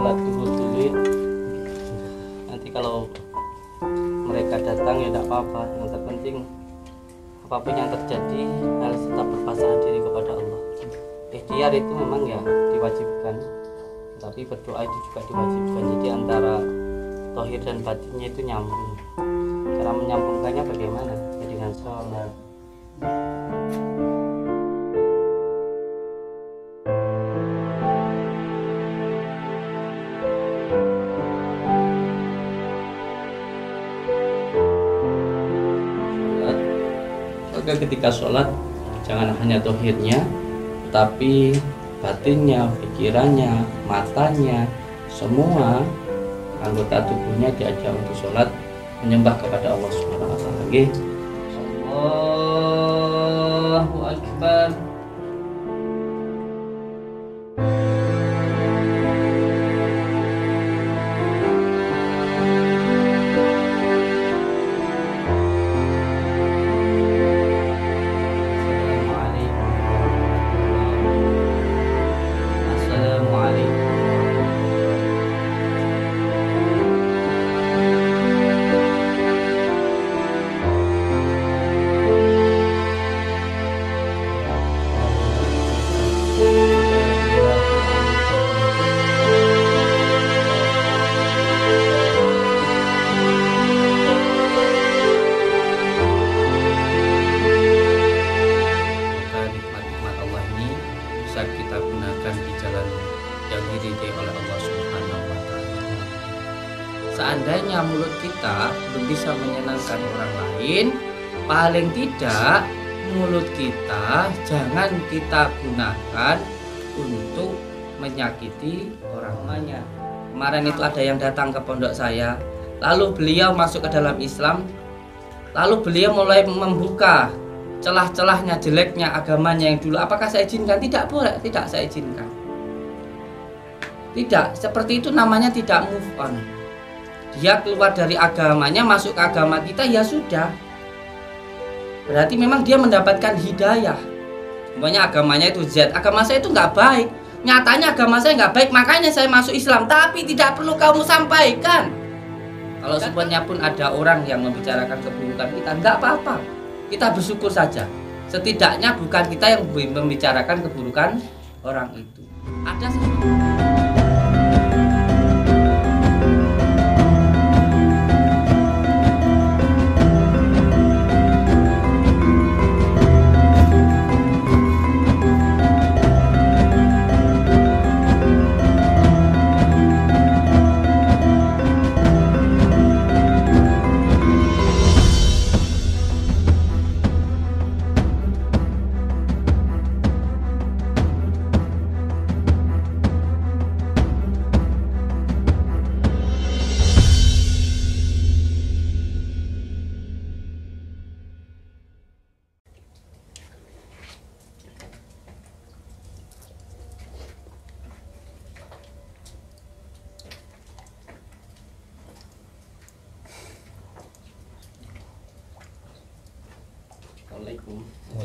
sholat zuhur dulu ya. Nanti kalau mereka datang ya tidak apa-apa, yang terpenting apapun yang terjadi harus tetap berpasrah diri kepada Allah. Ikhtiar itu memang ya diwajibkan, tapi berdoa itu juga diwajibkan. Jadi antara zahir dan batinnya itu nyambung. Cara menyambungkannya bagaimana? Ya dengan sholat. Maka ketika sholat jangan hanya zahirnya, tapi batinnya, pikirannya, matanya, semua anggota tubuhnya diajak untuk sholat menyembah kepada Allah Subhanahu wa taala. Allahu Akbar. Kita gunakan di jalan yang diridhai oleh Allah Subhanahu wa taala. Seandainya mulut kita belum bisa menyenangkan orang lain, paling tidak mulut kita jangan kita gunakan untuk menyakiti orang lain. Kemarin itu ada yang datang ke pondok saya, lalu beliau masuk ke dalam Islam, lalu beliau mulai membuka celah-celahnya, jeleknya agamanya yang dulu. Apakah saya izinkan? Tidak boleh, tidak saya izinkan. Tidak, seperti itu namanya tidak move on. Dia keluar dari agamanya, masuk ke agama kita, ya sudah. Berarti memang dia mendapatkan hidayah. Semuanya agamanya itu Z, agama saya itu nggak baik. Nyatanya agama saya nggak baik, makanya saya masuk Islam. Tapi tidak perlu kamu sampaikan. Kalau sebenarnya pun ada orang yang membicarakan keburukan kita, nggak apa-apa. Kita bersyukur saja. Setidaknya bukan kita yang membicarakan keburukan orang itu. Ada sesuatu.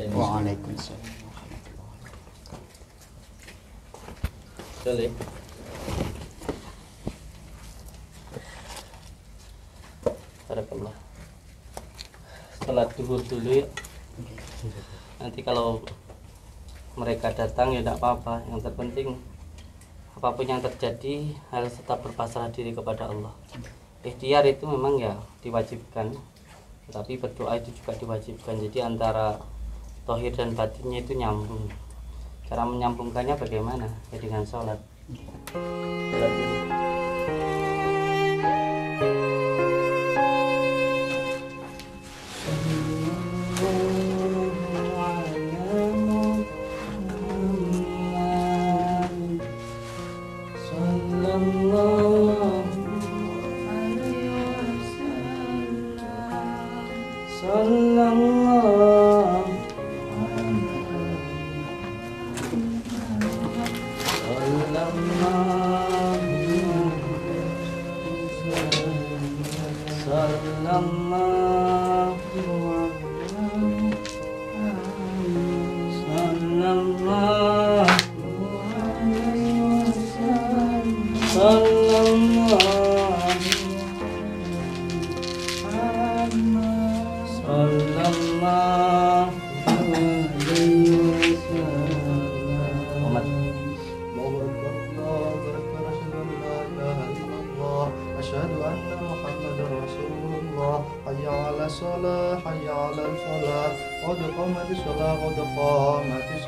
Waalaikumsalam. Boleh. Barakallah. Sholat zuhur dulu ya. Nanti kalau mereka datang ya tidak apa-apa. Yang terpenting apapun yang terjadi harus tetap berpasrah diri kepada Allah. Ikhtiar itu memang ya diwajibkan, tapi berdoa itu juga diwajibkan. Jadi antara zahir dan batinnya itu nyambung. Cara menyambungkannya bagaimana? Ya dengan sholat. Sallallahu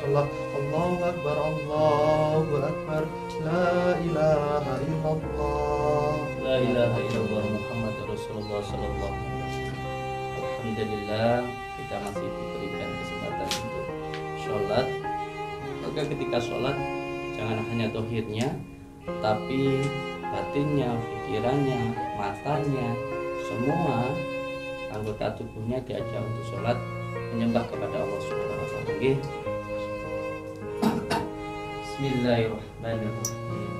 Rasulullah. Allahu Akbar, Allahu Akbar. La ilaha illallah. La ilaha illallah Muhammadur Rasulullah sallallahu alaihi wasallam. Alhamdulillah kita masih diberikan kesempatan untuk sholat. Maka ketika sholat jangan hanya tauhidnya, tapi batinnya, pikirannya, matanya, semua anggota tubuhnya diajak untuk sholat menyembah kepada Allah Subhanahu wa taala. Bismillahirrahmanirrahim.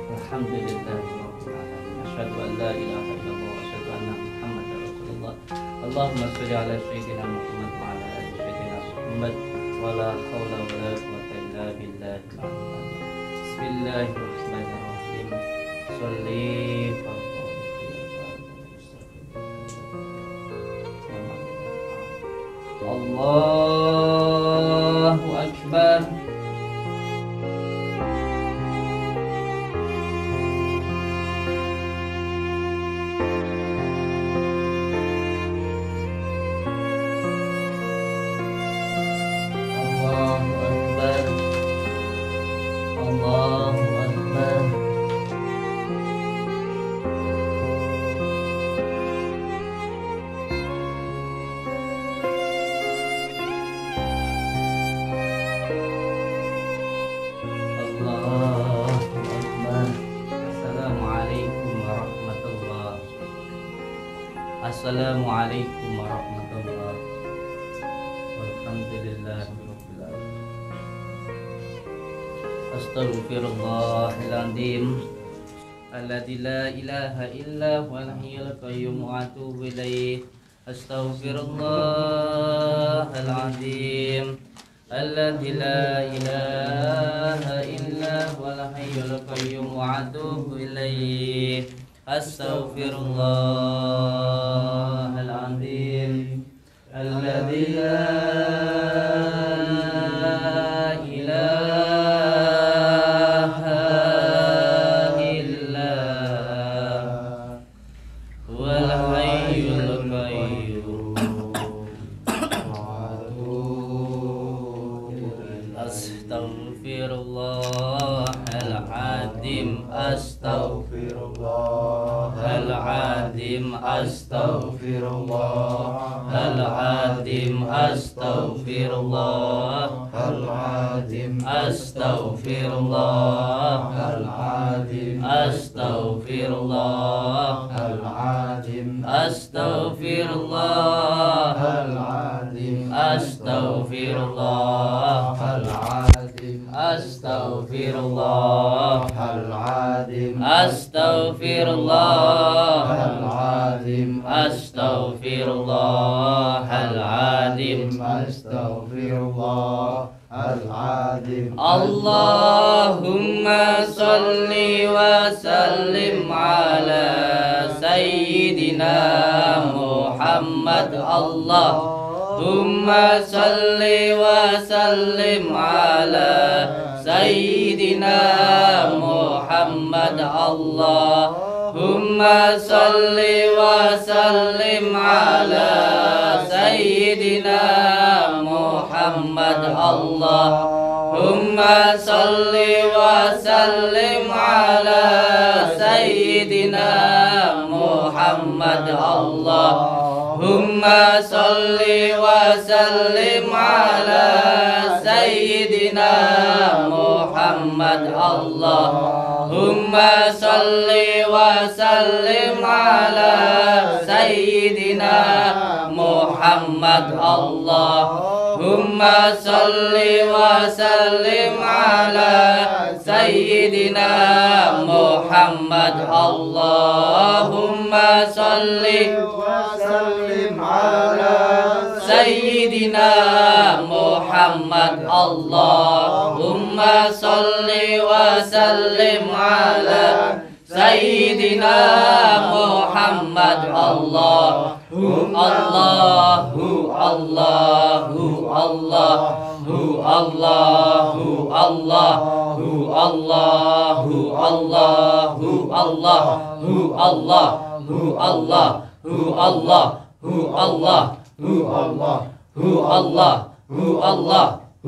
Alhamdulillahirabbil alamin. Asyhadu an la ilaha illallah wa asyhadu anna Muhammadar Rasulullah. Allahumma shalli ala sayyidina Muhammad wa ala ali sayyidina Muhammad wa la haula wa la quwwata illa billahil aliyyil. Bismillahirrahmanirrahim. Sholli Allahu Akbar. Assalamualaikum warahmatullahi wabarakatuh. Alhamdulillahirabbil alamin. Astaghfirullahaladzim alladzi la ilaha illa huwal hayyul qayyum wa atubu ilaih. Astaghfirullahaladzim alladzi la ilaha illa huwal hayyul qayyum wa atubu ilaih. Astaghfirullahaladzim alladzi la ilaha illa huwal hayyul qayyum. Astaghfirullahaladzim Astaghfirullahaladzim Astaghfirullahaladzim Astaghfirullahaladzim Astaghfirullahaladzim Astaghfirullahaladzim Astaghfirullahaladzim Astaghfirullahaladzim Astaghfirullahaladzim Astaghfirullahaladzim Astaghfirullahaladzim Astaghfirullahaladzim. Allahumma salli wa sallim ala sayyidina Muhammad. Allahumma salli wa sallim ala sayyidina Muhammad. Allahumma salli wa sallim ala sayyidina Muhammad. Allahumma salli wa sallim ala sayyidina Muhammad. Allahumma salli wa sallim ala sayyidina Muhammad. Allahumma salli wa sallim ala sayyidina Muhammad. Allahumma salli wa sallim ala sayyidina Muhammad. Allahumma salli wa sallim ala sayyidina Muhammad. Allahumma salli wa sallim ala sayyidina Muhammad. Allahu Allahu Allahu Allahu Allahu Allahu Allahu Allahu Allahu Allahu Allahu Allahu Allahu Allahu Allahu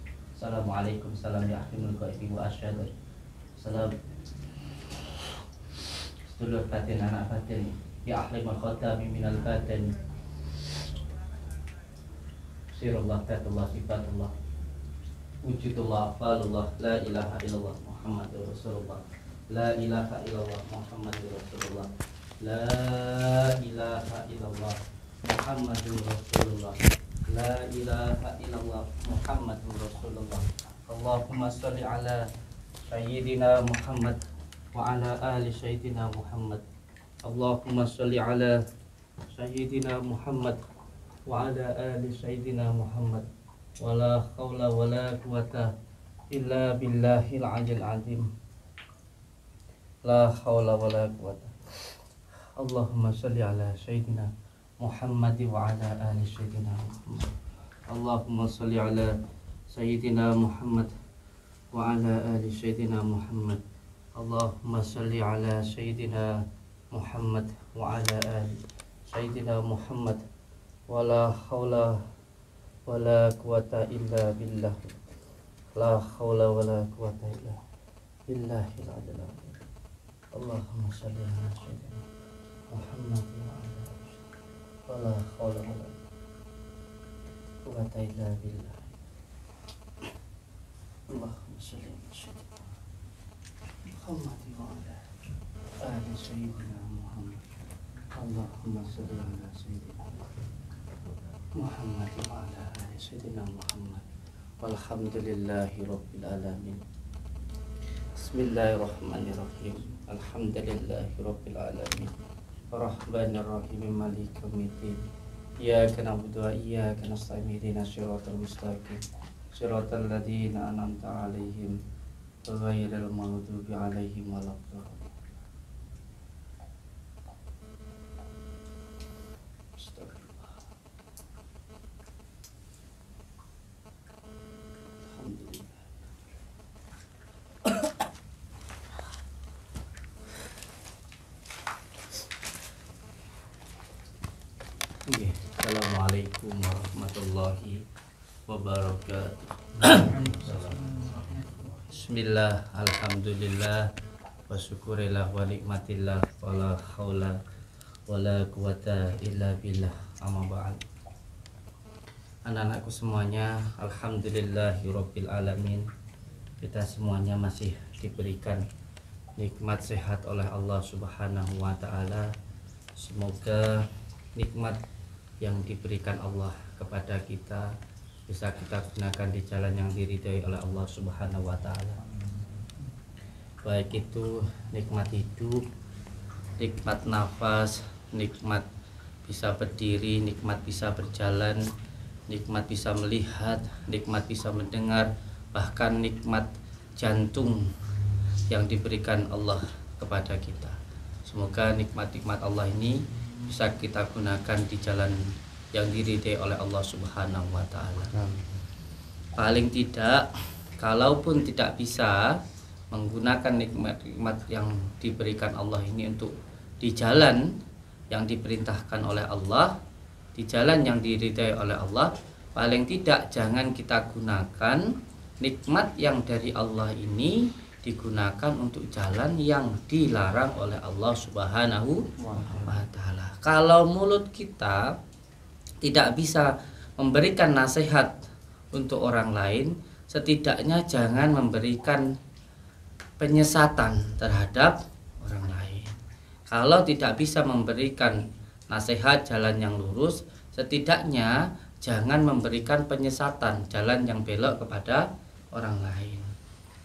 Assalamualaikum salam ya ahlimul ghaibi wa asyhadu. Salam sedulur batin anak batin ya ahlimul khatami minal batin. Sirullah tatullah sifatullah wujudullah afalullah la ilaha illallah Muhammadur Rasulullah. La ilaha illallah Muhammadur Rasulullah. La ilaha illallah Muhammadur Rasulullah. La ilaha illallah Muhammadur Rasulullah. Allahumma sholli ala sayyidina Muhammad wa ala ali sayyidina Muhammad. Allahumma sholli ala sayyidina Muhammad wa ala ali sayyidina Muhammad. Wala haula wala quwata illa billahil aliyyil azim. La haula wala quwata. Allahumma sholli ala sayyidina Muhammad wa ala ali sayyidina Muhammad. Allahumma sholli ala sayyidina Muhammad wa ala ali sayyidina Muhammad. Allahumma sholli ala sayyidina Muhammad wa ala ali sayyidina Muhammad. Wala haula wala quwata illa billah. La haula wala quwata illa billahil aliyyil azim. Allahumma sholli ala sayyidina Muhammad wa ala wala haula wala quwwata illa billah. Allahumma shalli ala sayyidina Muhammad wa ala ali sayyidina Muhammad. Allahumma shalli ala sayyidina Muhammad wa ala ali sayyidina Muhammad. Walhamdulillahi rabbil alamin. Bismillahirrahmanirrahim. Alhamdulillahi rabbil alamin. Ar-Rahmanir Rahim Maliki Yaumiddin. Iyyaka na'budu wa iyyaka nasta'in ihdinas siratal mustaqim. Siratal ladzina an'amta 'alaihim ghairil maghdubi 'alaihim waladdallin. Astagfirullah. Alhamdulillah. Assalamualaikum warahmatullahi wabarakatuh. Bismillah, alhamdulillah, wa syukurillah wa nikmatillah, wala haula wala quwata illa billah. Amma ba'd. Anak-anakku semuanya, alhamdulillahirabbil alamin. Kita semuanya masih diberikan nikmat sehat oleh Allah Subhanahu wa taala. Semoga nikmat yang diberikan Allah kepada kita bisa kita gunakan di jalan yang diridhai oleh Allah Subhanahu wa taala. Baik itu nikmat hidup, nikmat nafas, nikmat bisa berdiri, nikmat bisa berjalan, nikmat bisa melihat, nikmat bisa mendengar, bahkan nikmat jantung yang diberikan Allah kepada kita. Semoga nikmat-nikmat Allah ini bisa kita gunakan di jalan yang diridhai oleh Allah Subhanahu wa taala. Paling tidak, kalaupun tidak bisa menggunakan nikmat-nikmat yang diberikan Allah ini untuk di jalan yang diperintahkan oleh Allah, di jalan yang diridhai oleh Allah, paling tidak jangan kita gunakan nikmat yang dari Allah ini digunakan untuk jalan yang dilarang oleh Allah Subhanahu wa taala. Kalau mulut kita tidak bisa memberikan nasihat untuk orang lain, setidaknya jangan memberikan penyesatan terhadap orang lain. Kalau tidak bisa memberikan nasihat jalan yang lurus, setidaknya jangan memberikan penyesatan jalan yang belok kepada orang lain.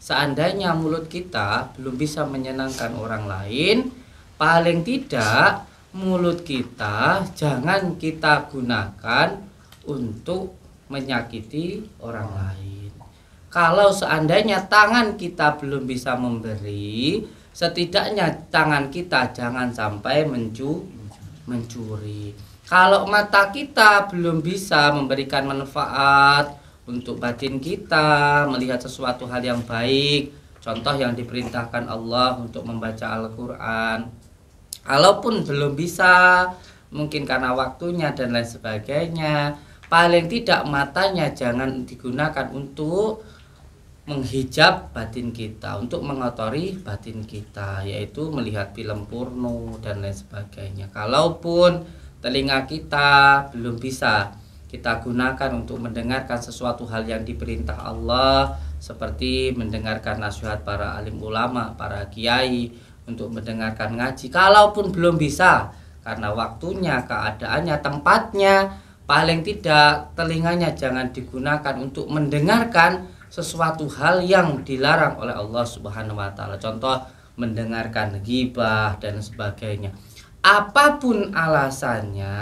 Seandainya mulut kita belum bisa menyenangkan orang lain, paling tidak mulut kita jangan kita gunakan untuk menyakiti orang lain. Kalau seandainya tangan kita belum bisa memberi, setidaknya tangan kita jangan sampai mencuri. Kalau mata kita belum bisa memberikan manfaat untuk batin kita, melihat sesuatu hal yang baik, contoh yang diperintahkan Allah untuk membaca Al-Quran, kalaupun belum bisa, mungkin karena waktunya dan lain sebagainya, paling tidak matanya jangan digunakan untuk menghijab batin kita, untuk mengotori batin kita, yaitu melihat film porno dan lain sebagainya. Kalaupun telinga kita belum bisa kita gunakan untuk mendengarkan sesuatu hal yang diperintah Allah, seperti mendengarkan nasihat para alim ulama, para kiai, untuk mendengarkan ngaji. Kalaupun belum bisa karena waktunya, keadaannya, tempatnya, paling tidak telinganya jangan digunakan untuk mendengarkan sesuatu hal yang dilarang oleh Allah Subhanahu wa taala. Contoh mendengarkan ghibah dan sebagainya. Apapun alasannya,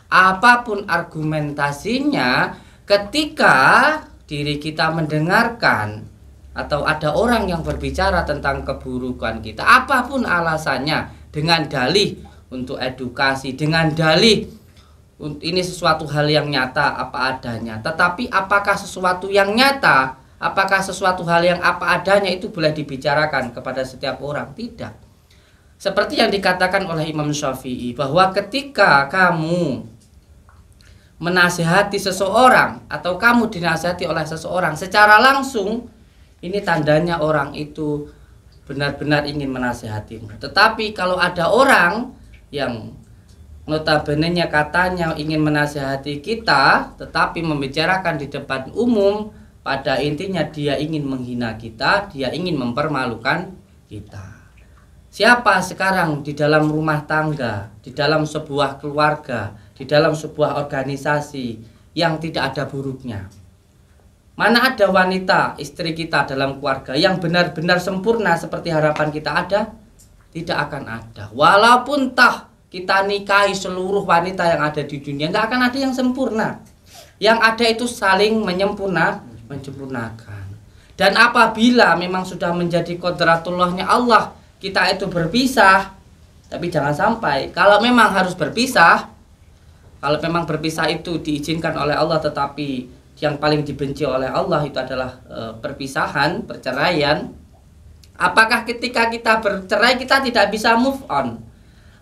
apapun argumentasinya, ketika diri kita mendengarkan atau ada orang yang berbicara tentang keburukan kita, apapun alasannya, dengan dalih untuk edukasi, dengan dalih ini sesuatu hal yang nyata apa adanya, tetapi apakah sesuatu yang nyata, apakah sesuatu hal yang apa adanya itu boleh dibicarakan kepada setiap orang? Tidak. Seperti yang dikatakan oleh Imam Syafi'i, bahwa ketika kamu menasihati seseorang atau kamu dinasihati oleh seseorang secara langsung, ini tandanya orang itu benar-benar ingin menasihatimu. Tetapi kalau ada orang yang notabene-nya katanya ingin menasihati kita, tetapi membicarakan di depan umum, pada intinya dia ingin menghina kita, dia ingin mempermalukan kita. Siapa sekarang di dalam rumah tangga, di dalam sebuah keluarga, di dalam sebuah organisasi yang tidak ada buruknya? Mana ada wanita, istri kita dalam keluarga yang benar-benar sempurna seperti harapan kita ada? Tidak akan ada. Walaupun kita nikahi seluruh wanita yang ada di dunia, nggak akan ada yang sempurna. Yang ada itu saling menyempurnakan. Dan apabila memang sudah menjadi qodratullahnya Allah, kita itu berpisah, tapi jangan sampai kalau memang harus berpisah, kalau memang berpisah itu diizinkan oleh Allah, tetapi yang paling dibenci oleh Allah itu adalah perpisahan, perceraian. Apakah ketika kita bercerai kita tidak bisa move on?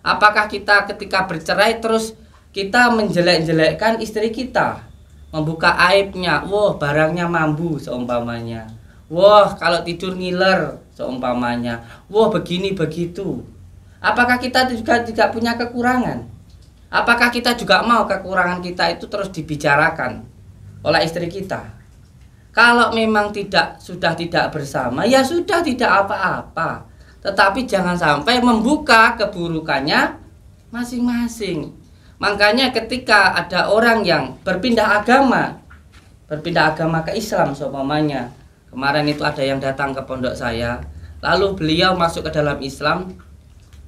Apakah kita ketika bercerai terus kita menjelek-jelekkan istri kita, membuka aibnya? Wah, barangnya mambu seumpamanya. Wah, kalau tidur ngiler seumpamanya. Wah, begini begitu. Apakah kita juga tidak punya kekurangan? Apakah kita juga mau kekurangan kita itu terus dibicarakan oleh istri kita? Kalau memang sudah tidak bersama, ya sudah, tidak apa-apa. Tetapi jangan sampai membuka keburukannya masing-masing. Makanya ketika ada orang yang berpindah agama ke Islam seumpamanya, kemarin itu ada yang datang ke pondok saya, lalu beliau masuk ke dalam Islam,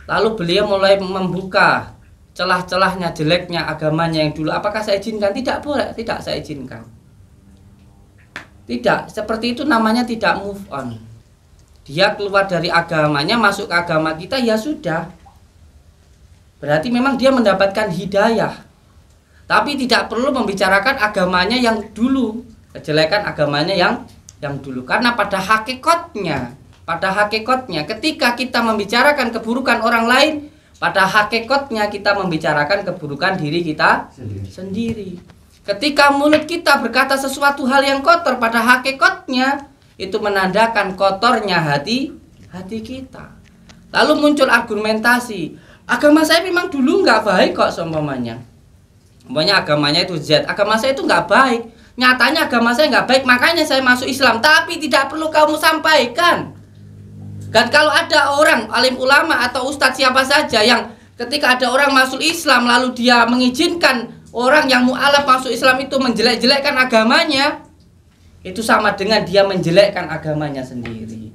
lalu beliau mulai membuka celah-celahnya, jeleknya agamanya yang dulu. Apakah saya izinkan? Tidak boleh, tidak saya izinkan. Tidak, seperti itu namanya tidak move on. Dia keluar dari agamanya, masuk ke agama kita, ya sudah. Berarti memang dia mendapatkan hidayah. Tapi tidak perlu membicarakan agamanya yang dulu, kejelekan agamanya yang dulu. Karena pada hakikatnya ketika kita membicarakan keburukan orang lain, pada hakikatnya kita membicarakan keburukan diri kita sendiri. Ketika mulut kita berkata sesuatu hal yang kotor, pada hakikatnya itu menandakan kotornya hati kita. Lalu muncul argumentasi, agama saya memang dulu nggak baik kok seumpamanya. Umpamanya agamanya itu Z, agama saya itu nggak baik. Nyatanya agama saya nggak baik, makanya saya masuk Islam. Tapi tidak perlu kamu sampaikan. Dan kalau ada orang alim ulama atau ustadz siapa saja yang ketika ada orang masuk Islam lalu dia mengizinkan orang yang mu'alaf masuk Islam itu menjelek-jelekkan agamanya, itu sama dengan dia menjelekkan agamanya sendiri.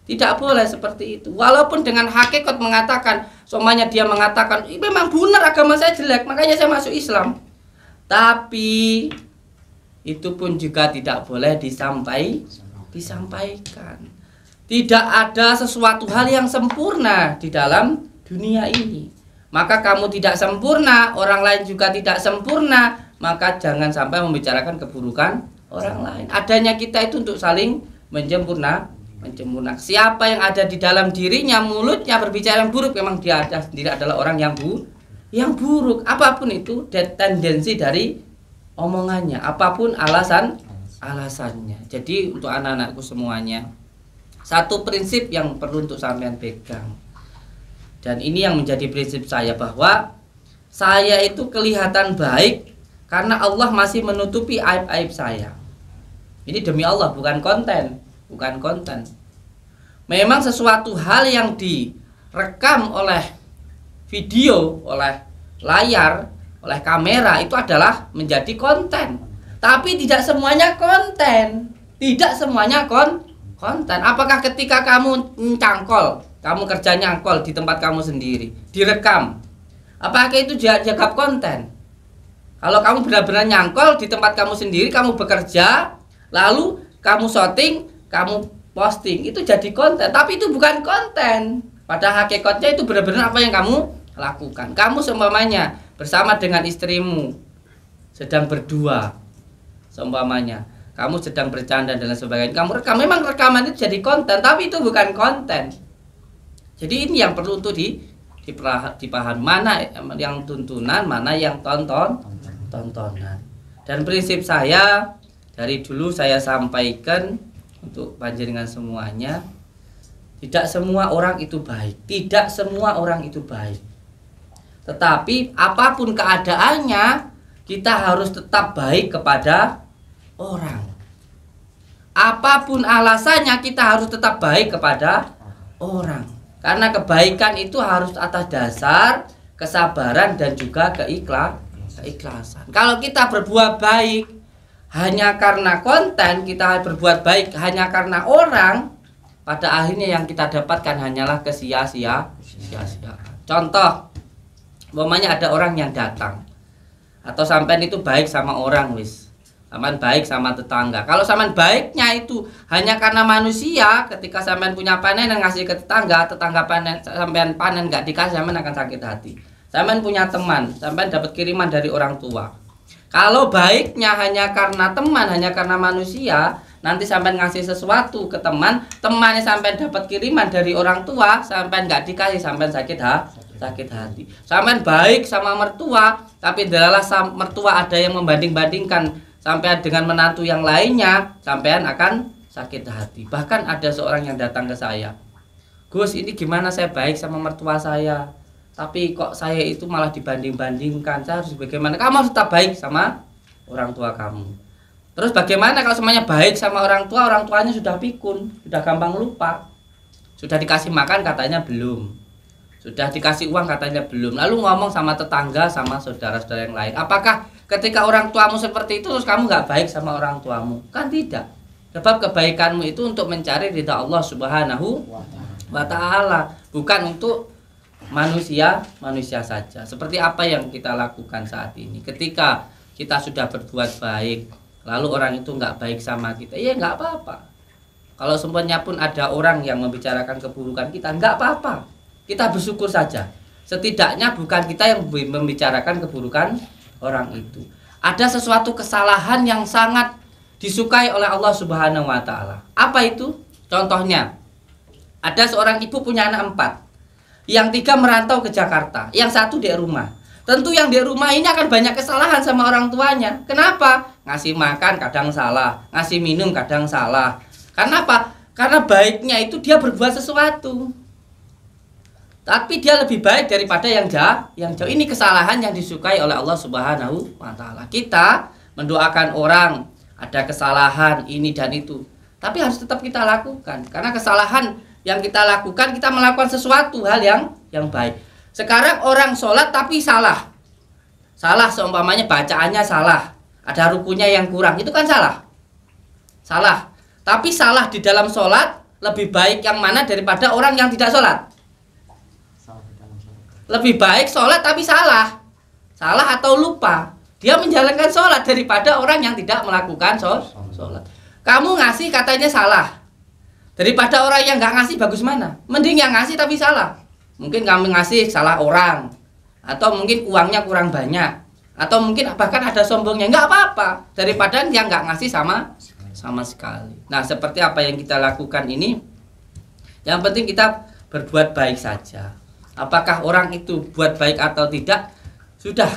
Tidak boleh seperti itu. Walaupun dengan hakikat mengatakan, semuanya dia mengatakan, memang benar agama saya jelek, makanya saya masuk Islam. Tapi itu pun juga tidak boleh disampaikan. Tidak ada sesuatu hal yang sempurna di dalam dunia ini. Maka kamu tidak sempurna, orang lain juga tidak sempurna, maka jangan sampai membicarakan keburukan orang lain. Adanya kita itu untuk saling menyempurnakan. Siapa yang ada di dalam dirinya, mulutnya berbicara yang buruk, memang dia sendiri adalah orang yang buruk. Apapun itu tendensi dari omongannya, apapun alasan alasannya. Jadi untuk anak-anakku semuanya, satu prinsip yang perlu untuk sampean pegang. Dan ini yang menjadi prinsip saya, bahwa saya itu kelihatan baik karena Allah masih menutupi aib-aib saya. Ini demi Allah, bukan konten, bukan konten. Memang sesuatu hal yang direkam oleh video, oleh layar, oleh kamera itu adalah menjadi konten. Tapi tidak semuanya konten. Tidak semuanya konten. Apakah ketika kamu cangkol, kamu kerja nyangkol di tempat kamu sendiri, direkam, apakah itu dianggap konten? Kalau kamu benar-benar nyangkol di tempat kamu sendiri, kamu bekerja, lalu kamu syuting, kamu posting, itu jadi konten. Tapi itu bukan konten. Pada hakikatnya itu benar-benar apa yang kamu lakukan. Kamu seumpamanya bersama dengan istrimu sedang berdua, seumpamanya kamu sedang bercanda dan lain sebagainya, kamu rekam, memang rekaman itu jadi konten, tapi itu bukan konten. Jadi ini yang perlu untuk dipahami, mana yang tuntunan, mana yang tontonan. Dan prinsip saya dari dulu saya sampaikan untuk panjenengan semuanya, tidak semua orang itu baik, tidak semua orang itu baik. Tetapi apapun keadaannya, kita harus tetap baik kepada orang. Apapun alasannya, kita harus tetap baik kepada orang. Karena kebaikan itu harus atas dasar kesabaran dan juga keikhlasan. Kalau kita berbuat baik hanya karena konten, kita berbuat baik hanya karena orang, pada akhirnya yang kita dapatkan hanyalah kesia-siaan. Contoh, umpamanya ada orang yang datang, atau sampean itu baik sama orang, sampean baik sama tetangga. Kalau sampean baiknya itu hanya karena manusia, ketika sampean punya panen dan ngasih ke tetangga panen, sampean panen nggak dikasih, sampean akan sakit hati. Sampean punya teman, sampean dapat kiriman dari orang tua. Kalau baiknya hanya karena teman, hanya karena manusia, nanti sampean ngasih sesuatu ke temannya sampean dapat kiriman dari orang tua, sampean nggak dikasih, sampean sakit hati. Sampean baik sama mertua, tapi adalah mertua ada yang membanding-bandingkan sampean dengan menantu yang lainnya, sampean akan sakit hati. Bahkan ada seorang yang datang ke saya, "Gus, ini gimana saya baik sama mertua saya, tapi kok saya itu malah dibanding-bandingkan, saya harus bagaimana?" "Kamu harus tetap baik sama orang tua kamu. Terus bagaimana kalau semuanya baik sama orang tuanya sudah pikun, sudah gampang lupa. Sudah dikasih makan katanya belum, sudah dikasih uang katanya belum, lalu ngomong sama tetangga, sama saudara-saudara yang lain. Apakah ketika orang tuamu seperti itu terus kamu nggak baik sama orang tuamu? Kan tidak. Sebab kebaikanmu itu untuk mencari ridha Allah Subhanahu wa Ta'ala, bukan untuk manusia saja. Seperti apa yang kita lakukan saat ini. Ketika kita sudah berbuat baik, lalu orang itu nggak baik sama kita, ya nggak apa-apa. Kalau semuanya pun ada orang yang membicarakan keburukan kita, nggak apa-apa. Kita bersyukur saja. Setidaknya bukan kita yang membicarakan keburukan orang itu. Ada sesuatu kesalahan yang sangat disukai oleh Allah Subhanahu wa Ta'ala. Apa itu? Contohnya, ada seorang ibu punya anak 4. Yang 3 merantau ke Jakarta, yang 1 di rumah. Tentu yang di rumah ini akan banyak kesalahan sama orang tuanya. Kenapa? Ngasih makan kadang salah, ngasih minum kadang salah. Karena apa? Karena baiknya itu dia berbuat sesuatu, tapi dia lebih baik daripada yang jauh. Ini kesalahan yang disukai oleh Allah Subhanahu wa Ta'ala. Kita mendoakan orang ada kesalahan ini dan itu, tapi harus tetap kita lakukan. Karena kesalahan yang kita lakukan, kita melakukan sesuatu hal yang baik. Sekarang orang sholat tapi salah, seumpamanya bacaannya salah, ada rukunya yang kurang, itu kan salah. Tapi salah di dalam sholat lebih baik yang mana daripada orang yang tidak sholat? Lebih baik sholat tapi salah atau lupa, dia menjalankan sholat, daripada orang yang tidak melakukan sholat. Kamu ngasih katanya salah, daripada orang yang nggak ngasih, bagus mana? Mending yang ngasih tapi salah. Mungkin kamu ngasih salah orang, atau mungkin uangnya kurang banyak, atau mungkin bahkan ada sombongnya, nggak apa-apa, daripada yang nggak ngasih sama sekali. Nah, seperti apa yang kita lakukan ini, yang penting kita berbuat baik saja. Apakah orang itu buat baik atau tidak, sudah,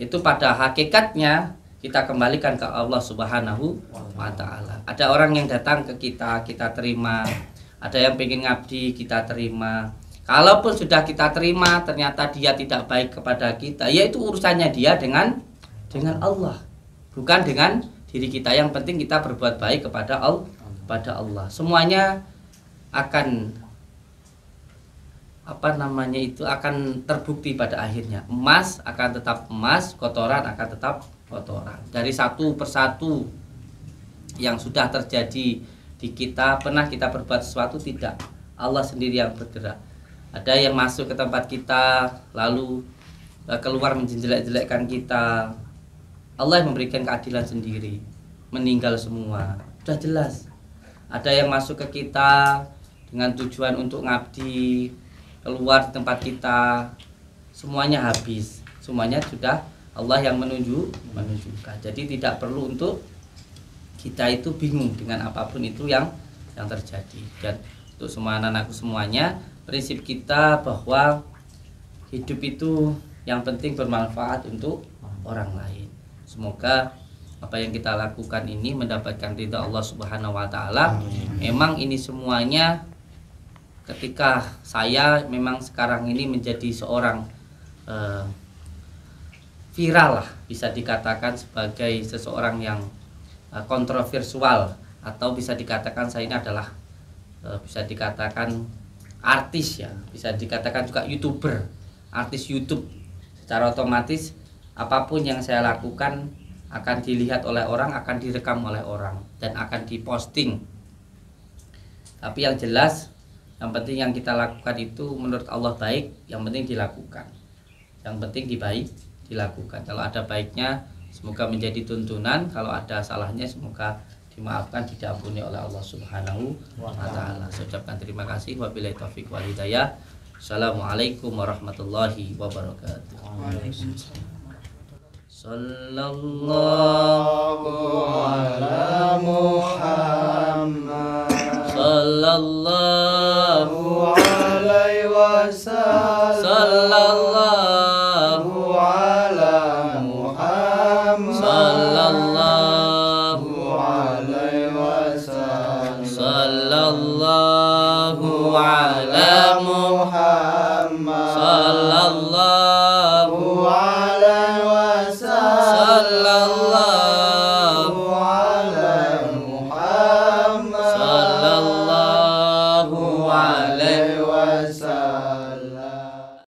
itu pada hakikatnya kita kembalikan ke Allah Subhanahu wa Ta'ala. Ada orang yang datang ke kita, kita terima. Ada yang pengen ngabdi, kita terima. Kalaupun sudah kita terima, ternyata dia tidak baik kepada kita, ya itu urusannya dia dengan Allah, bukan dengan diri kita. Yang penting kita berbuat baik kepada Allah. Semuanya akan akan terbukti pada akhirnya. Emas akan tetap emas, kotoran akan tetap kotoran. Dari satu persatu yang sudah terjadi di kita, pernah kita berbuat sesuatu? Tidak. Allah sendiri yang bergerak. Ada yang masuk ke tempat kita lalu keluar menjelek-jelekkan kita. Allah yang memberikan keadilan sendiri. Meninggal semua. Sudah jelas. Ada yang masuk ke kita dengan tujuan untuk ngabdi, keluar di tempat kita, semuanya habis. Semuanya sudah Allah yang menunjukkan. Jadi tidak perlu untuk kita itu bingung dengan apapun itu yang terjadi. Dan untuk semua anak-anakku semuanya, prinsip kita bahwa hidup itu yang penting bermanfaat untuk orang lain. Semoga apa yang kita lakukan ini mendapatkan ridha Allah Subhanahu wa Ta'ala. Memang ini semuanya ketika saya memang sekarang ini menjadi seorang viral lah, bisa dikatakan sebagai seseorang yang kontroversial, atau bisa dikatakan saya ini adalah bisa dikatakan artis ya, bisa dikatakan juga YouTuber, artis YouTube. Secara otomatis apapun yang saya lakukan akan dilihat oleh orang, akan direkam oleh orang, dan akan diposting. Tapi yang jelas, yang penting yang kita lakukan itu menurut Allah baik, yang penting dilakukan. Yang penting dilakukan. Kalau ada baiknya, semoga menjadi tuntunan. Kalau ada salahnya, semoga dimaafkan, diampuni oleh Allah Subhanahu wa Ta'ala. Saya ucapkan terima kasih. Wabillahi taufiq wal hidayah. Assalamualaikum warahmatullahi wabarakatuh. Sallallahu ala Muhammad sallallahu alaihi wasallam sallallahu ala Muhammad sallallahu alaihi wasallam sallallahu ala Muhammad sallallahu alaihi wasallam sallallahu